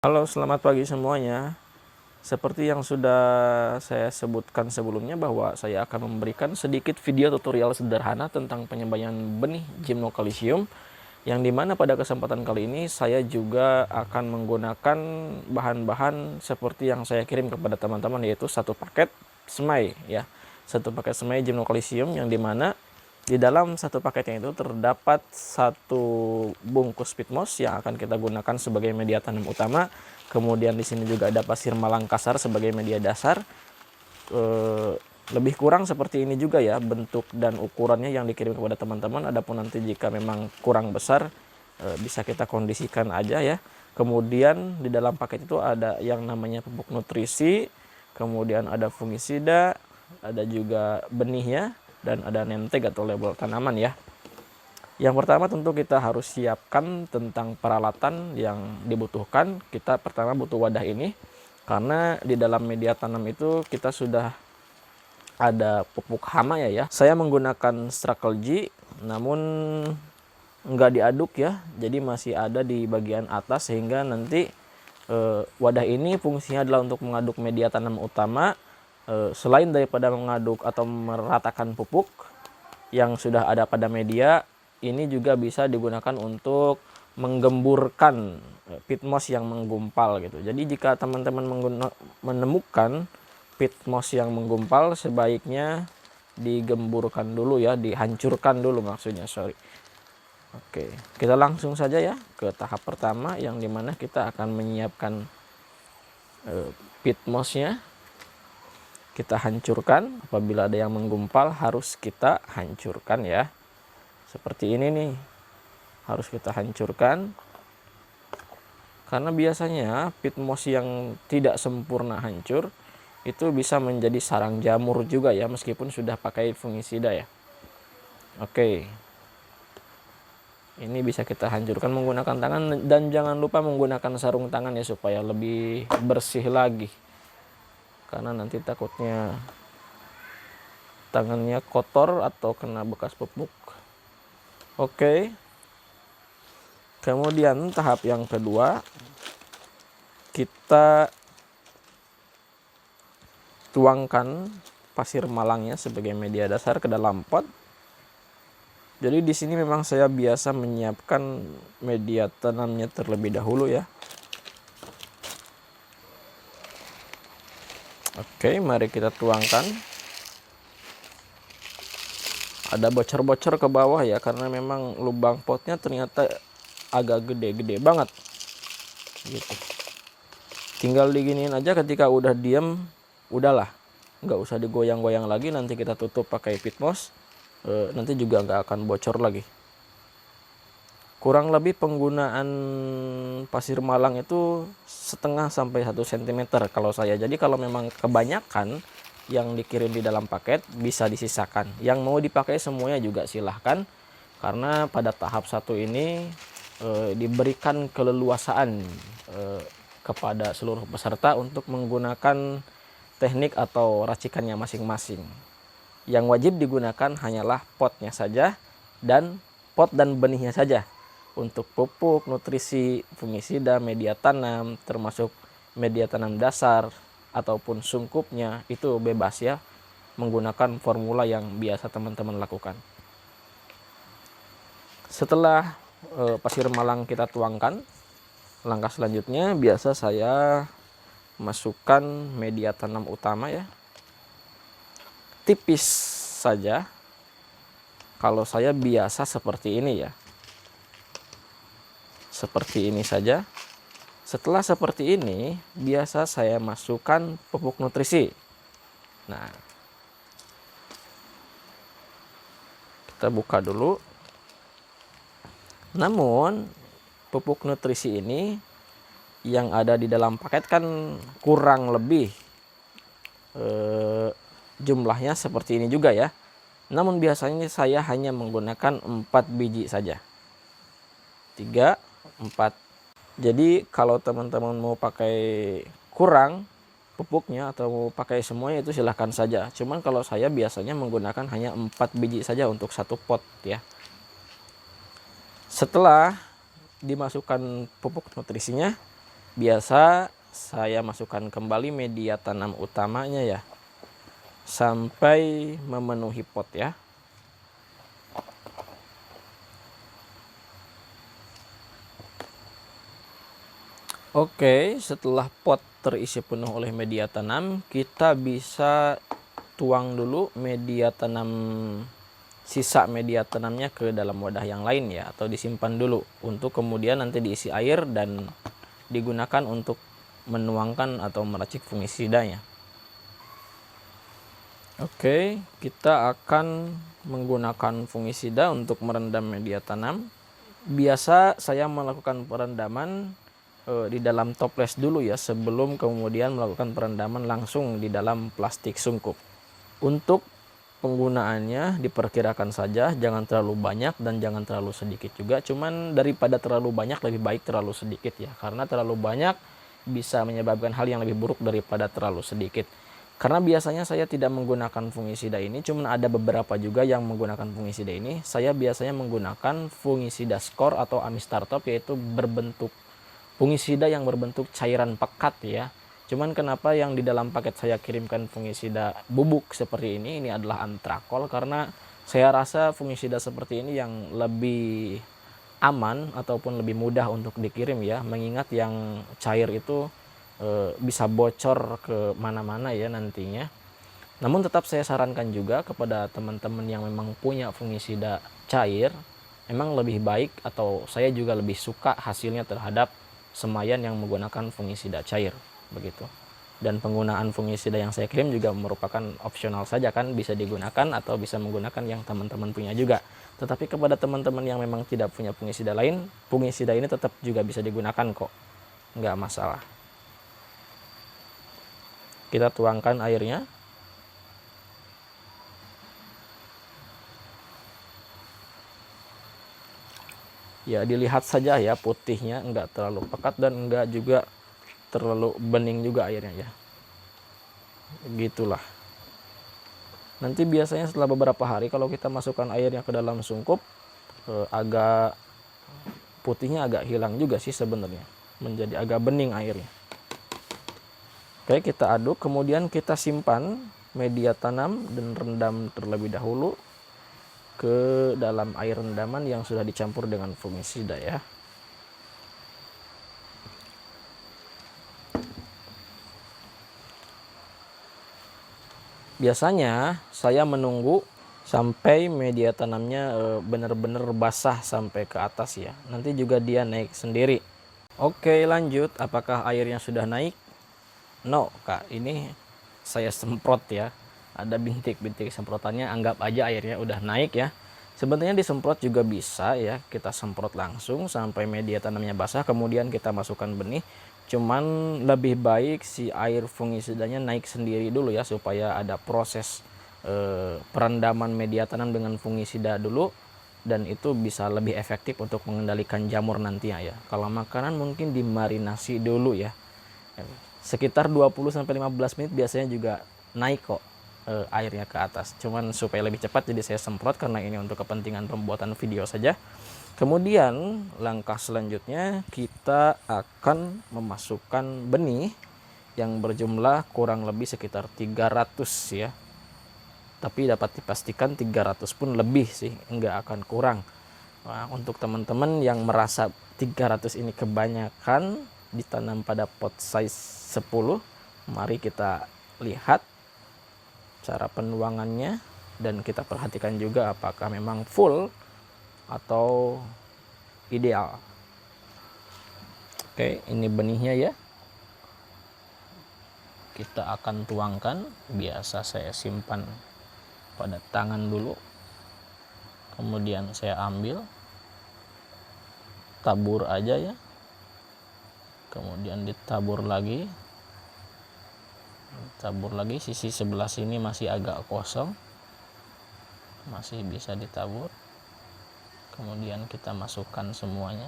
Halo, selamat pagi semuanya. Seperti yang sudah saya sebutkan sebelumnya bahwa saya akan memberikan sedikit video tutorial sederhana tentang penyembaian benih gimnokalsium, yang dimana pada kesempatan kali ini saya juga akan menggunakan bahan-bahan seperti yang saya kirim kepada teman-teman, yaitu satu paket semai ya, satu paket semai gimnokalsium, yang dimana di dalam satu paketnya itu terdapat satu bungkus pitmos yang akan kita gunakan sebagai media tanam utama. Kemudian di sini juga ada pasir malang kasar sebagai media dasar. Lebih kurang seperti ini juga ya bentuk dan ukurannya yang dikirim kepada teman-teman. Adapun nanti jika memang kurang besar, bisa kita kondisikan aja ya. Kemudian di dalam paket itu ada yang namanya pupuk nutrisi, kemudian ada fungisida, ada juga benihnya, dan ada name tag atau label tanaman ya. Yang pertama tentu kita harus siapkan tentang peralatan yang dibutuhkan. Kita pertama butuh wadah ini, karena di dalam media tanam itu kita sudah ada pupuk hama ya. Saya menggunakan Strakel G, namun nggak diaduk ya, jadi masih ada di bagian atas, sehingga nanti wadah ini fungsinya adalah untuk mengaduk media tanam utama. Selain daripada mengaduk atau meratakan pupuk yang sudah ada pada media, ini juga bisa digunakan untuk menggemburkan pitmos yang menggumpal gitu. Jadi jika teman-teman menemukan pitmos yang menggumpal, sebaiknya digemburkan dulu ya, dihancurkan dulu maksudnya, sorry. Oke, kita langsung saja ya ke tahap pertama, yang dimana kita akan menyiapkan pitmosnya. Kita hancurkan. Apabila ada yang menggumpal harus kita hancurkan ya, seperti ini nih, harus kita hancurkan. Karena biasanya pitmos yang tidak sempurna hancur itu bisa menjadi sarang jamur juga ya, meskipun sudah pakai fungisida ya. Oke, ini bisa kita hancurkan menggunakan tangan, dan jangan lupa menggunakan sarung tangan ya, supaya lebih bersih lagi, karena nanti takutnya tangannya kotor atau kena bekas pupuk. Oke, kemudian tahap yang kedua, kita tuangkan pasir malangnya sebagai media dasar ke dalam pot. Jadi di sini memang saya biasa menyiapkan media tanamnya terlebih dahulu ya. Oke, mari kita tuangkan. Ada bocor-bocor ke bawah ya, karena memang lubang potnya ternyata agak gede-gede banget gitu. Tinggal diginiin aja, ketika udah diem, udahlah, nggak usah digoyang-goyang lagi. Nanti kita tutup pakai pitmos, nanti juga nggak akan bocor lagi. Kurang lebih penggunaan pasir malang itu setengah sampai 1 cm kalau saya. Jadi kalau memang kebanyakan yang dikirim di dalam paket, bisa disisakan. Yang mau dipakai semuanya juga silahkan, karena pada tahap 1 ini diberikan keleluasaan kepada seluruh peserta untuk menggunakan teknik atau racikannya masing-masing. Yang wajib digunakan hanyalah potnya saja, dan pot dan benihnya saja. Untuk pupuk, nutrisi, fungisida, media tanam, termasuk media tanam dasar ataupun sungkupnya, itu bebas ya, menggunakan formula yang biasa teman-teman lakukan. Setelah pasir malang kita tuangkan, langkah selanjutnya biasa saya masukkan media tanam utama ya, tipis saja. Kalau saya biasa seperti ini ya, seperti ini saja. Setelah seperti ini, biasa saya masukkan pupuk nutrisi. Nah, kita buka dulu. Namun pupuk nutrisi ini yang ada di dalam paket kan kurang lebih jumlahnya seperti ini juga ya. Namun biasanya saya hanya menggunakan 4 biji saja, 3, 4. Jadi kalau teman-teman mau pakai kurang pupuknya atau mau pakai semuanya, itu silahkan saja. Cuman kalau saya biasanya menggunakan hanya 4 biji saja untuk satu pot ya. Setelah dimasukkan pupuk nutrisinya, Biasa saya masukkan kembali media tanam utamanya ya, sampai memenuhi pot ya. Oke, setelah pot terisi penuh oleh media tanam, kita bisa tuang dulu sisa media tanamnya ke dalam wadah yang lain ya, atau disimpan dulu untuk kemudian nanti diisi air dan digunakan untuk menuangkan atau meracik fungisidanya. Oke, kita akan menggunakan fungisida untuk merendam media tanam. Biasa saya melakukan perendaman di dalam toples dulu ya, sebelum kemudian melakukan perendaman langsung di dalam plastik sungkup. Untuk penggunaannya diperkirakan saja, jangan terlalu banyak dan jangan terlalu sedikit juga. Cuman daripada terlalu banyak lebih baik terlalu sedikit ya, karena terlalu banyak bisa menyebabkan hal yang lebih buruk daripada terlalu sedikit. Karena biasanya saya tidak menggunakan fungisida ini, cuman ada beberapa juga yang menggunakan fungisida ini. Saya biasanya menggunakan fungisida skor atau amistartop, yaitu fungisida yang berbentuk cairan pekat ya. Cuman kenapa yang di dalam paket saya kirimkan fungisida bubuk seperti ini adalah antrakol, karena saya rasa fungisida seperti ini yang lebih aman ataupun lebih mudah untuk dikirim ya, mengingat yang cair itu bisa bocor ke mana-mana ya nantinya. Namun tetap saya sarankan juga kepada teman-teman yang memang punya fungisida cair, memang lebih baik atau saya juga lebih suka hasilnya terhadap semayan yang menggunakan fungisida cair begitu. Dan penggunaan fungisida yang saya kirim juga merupakan opsional saja kan, bisa digunakan atau bisa menggunakan yang teman-teman punya juga. Tetapi kepada teman-teman yang memang tidak punya fungisida lain, fungisida ini tetap juga bisa digunakan kok, nggak masalah. Kita tuangkan airnya. Ya dilihat saja ya, putihnya enggak terlalu pekat dan enggak juga terlalu bening juga airnya ya. Gitulah. Nanti biasanya setelah beberapa hari kalau kita masukkan airnya ke dalam sungkup, agak putihnya agak hilang juga sih sebenarnya, menjadi agak bening airnya. Oke, kita aduk, kemudian kita simpan media tanam dan rendam terlebih dahulu ke dalam air rendaman yang sudah dicampur dengan fungisida ya. Biasanya saya menunggu sampai media tanamnya benar-benar basah sampai ke atas ya. Nanti juga dia naik sendiri. Oke, lanjut. Apakah airnya sudah naik? No, Kak. Ini saya semprot ya. Ada bintik-bintik semprotannya, anggap aja airnya udah naik ya. Sebenarnya disemprot juga bisa ya, kita semprot langsung sampai media tanamnya basah, kemudian kita masukkan benih. Cuman lebih baik si air fungisidanya naik sendiri dulu ya, supaya ada proses perendaman media tanam dengan fungisida dulu, dan itu bisa lebih efektif untuk mengendalikan jamur nantinya ya. Kalau makanan mungkin dimarinasi dulu ya, sekitar 20-15 menit biasanya juga naik kok airnya ke atas. Cuman supaya lebih cepat jadi saya semprot karena ini untuk kepentingan pembuatan video saja. Kemudian langkah selanjutnya kita akan memasukkan benih yang berjumlah kurang lebih sekitar 300 ya. Tapi dapat dipastikan 300 pun lebih sih, enggak akan kurang. Nah, untuk teman-teman yang merasa 300 ini kebanyakan ditanam pada pot size 10, mari kita lihat cara penuangannya dan kita perhatikan juga apakah memang full atau ideal. Oke, ini benihnya ya. Kita akan tuangkan, biasa saya simpan pada tangan dulu. Kemudian saya ambil, tabur aja ya. Kemudian ditabur lagi. Tabur lagi, sisi sebelah sini masih agak kosong, masih bisa ditabur. Kemudian kita masukkan semuanya,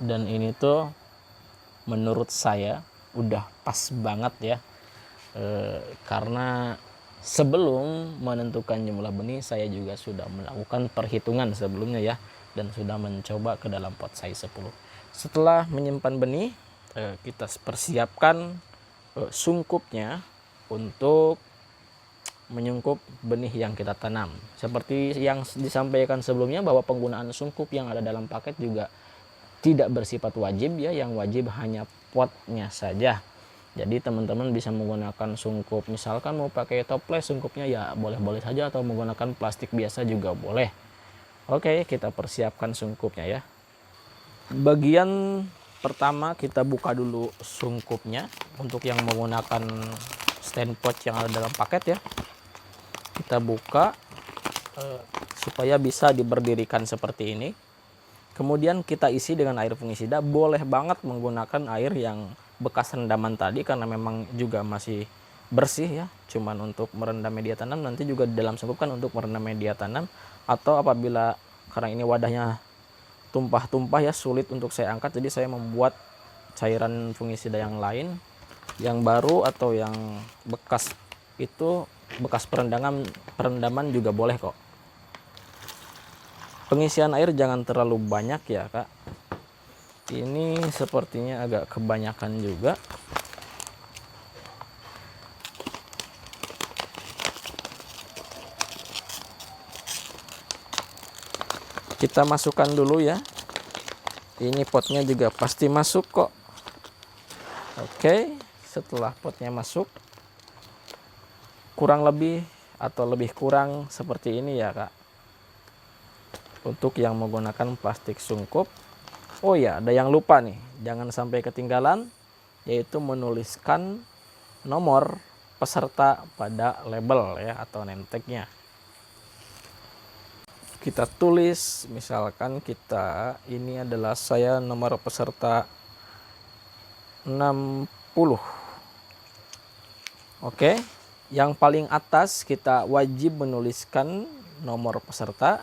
dan ini tuh menurut saya udah pas banget ya, karena sebelum menentukan jumlah benih saya juga sudah melakukan perhitungan sebelumnya ya, dan sudah mencoba ke dalam pot size 10. Setelah menyimpan benih, kita persiapkan sungkupnya untuk menyungkup benih yang kita tanam. Seperti yang disampaikan sebelumnya, bahwa penggunaan sungkup yang ada dalam paket juga tidak bersifat wajib ya, yang wajib hanya potnya saja. Jadi teman-teman bisa menggunakan sungkup, misalkan mau pakai toples sungkupnya ya boleh-boleh saja, atau menggunakan plastik biasa juga boleh. Oke, kita persiapkan sungkupnya ya. Bagian pertama kita buka dulu sungkupnya. Untuk yang menggunakan stand pot yang ada dalam paket ya, kita buka supaya bisa diberdirikan seperti ini. Kemudian kita isi dengan air fungisida. Boleh banget menggunakan air yang bekas rendaman tadi, karena memang juga masih bersih ya, cuman untuk merendam media tanam. Nanti juga di dalam sungkup kan untuk merendam media tanam, atau apabila karena ini wadahnya tumpah-tumpah ya, sulit untuk saya angkat, jadi saya membuat cairan fungisida yang lain, yang baru atau yang bekas itu, bekas perendaman juga boleh kok. Pengisian air jangan terlalu banyak ya Kak. Ini sepertinya agak kebanyakan juga. Kita masukkan dulu ya. Ini potnya juga pasti masuk kok. Oke, setelah potnya masuk, kurang lebih atau lebih kurang seperti ini ya Kak. Untuk yang menggunakan plastik sungkup. Oh ya, ada yang lupa nih, jangan sampai ketinggalan, yaitu menuliskan nomor peserta pada label ya, atau name tag-nya. Kita tulis, misalkan kita ini adalah saya nomor peserta 60. Oke, yang paling atas kita wajib menuliskan nomor peserta.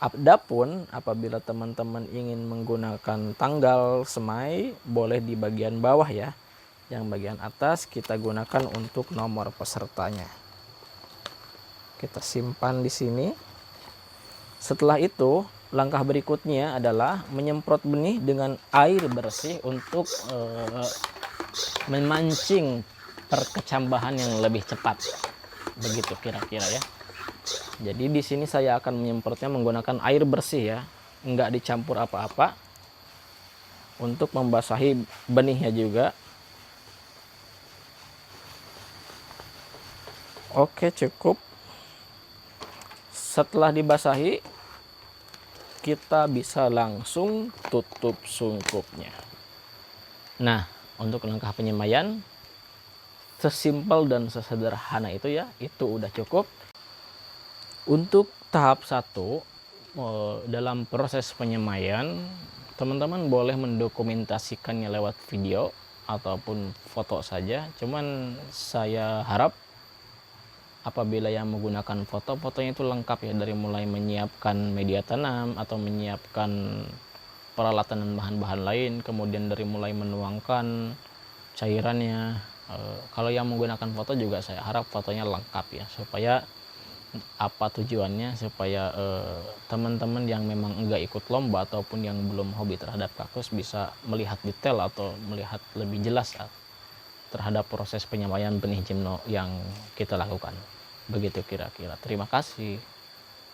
Adapun apabila teman-teman ingin menggunakan tanggal semai, boleh di bagian bawah ya. Yang bagian atas kita gunakan untuk nomor pesertanya. Kita simpan di sini. Setelah itu, langkah berikutnya adalah menyemprot benih dengan air bersih untuk memancing perkecambahan yang lebih cepat. Begitu kira-kira ya. Jadi di sini saya akan menyemprotnya menggunakan air bersih ya, enggak dicampur apa-apa, untuk membasahi benihnya juga. Oke, cukup. Setelah dibasahi, kita bisa langsung tutup sungkupnya. Nah, untuk langkah penyemaian sesimpel dan sesederhana itu ya, itu udah cukup. Untuk tahap 1 dalam proses penyemaian, teman-teman boleh mendokumentasikannya lewat video ataupun foto saja. Cuman saya harap apabila yang menggunakan fotonya itu lengkap ya, dari mulai menyiapkan media tanam atau menyiapkan peralatan dan bahan-bahan lain, kemudian dari mulai menuangkan cairannya. Kalau yang menggunakan foto juga saya harap fotonya lengkap ya, supaya apa tujuannya, supaya teman-teman yang memang enggak ikut lomba ataupun yang belum hobi terhadap kaktus bisa melihat detail atau melihat lebih jelas terhadap proses penyemaian benih Gymno yang kita lakukan. Begitu kira-kira. Terima kasih.